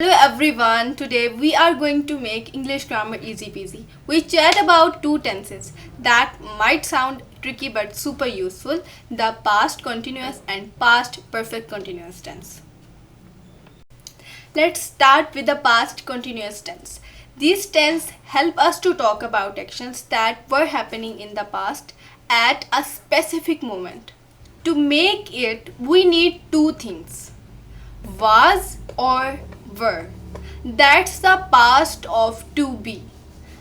Hello everyone, today we are going to make English grammar easy peasy. We chat about two tenses that might sound tricky but super useful, the past continuous and past perfect continuous tense. Let's start with the past continuous tense. These tense help us to talk about actions that were happening in the past at a specific moment. To make it, we need two things, was or were. That's the past of to be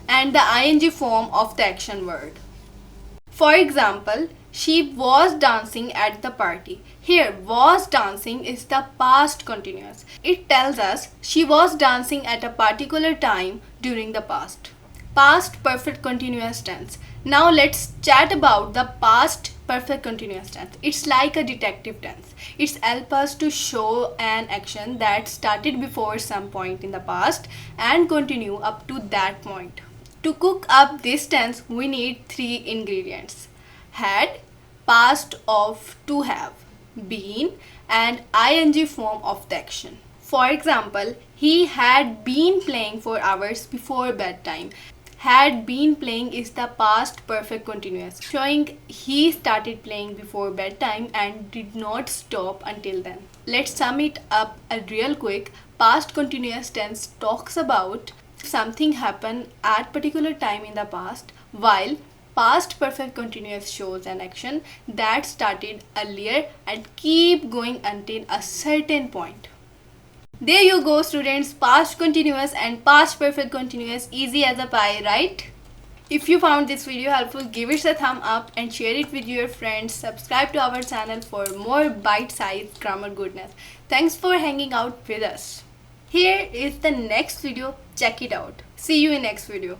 and the ing form of the action word. For example, she was dancing at the party. Here, was dancing is the past continuous. It tells us she was dancing at a particular time during the past. Past perfect continuous tense. Now let's chat about the past perfect continuous tense. It's like a detective tense. It helps us to show an action that started before some point in the past and continue up to that point. To cook up this tense, we need three ingredients: had, past of to have, been, and ing form of the action. For example, he had been playing for hours before bedtime. Had been playing is the past perfect continuous, showing he started playing before bedtime and did not stop until then. Let's sum it up real quick. Past continuous tense talks about something happened at particular time in the past, while past perfect continuous shows an action that started earlier and keep going until a certain point. There you go students, past continuous and past perfect continuous, easy as a pie, right? If you found this video helpful, give it a thumb up and share it with your friends. Subscribe to our channel for more bite-sized grammar goodness. Thanks for hanging out with us. Here is the next video, check it out. See you in next video.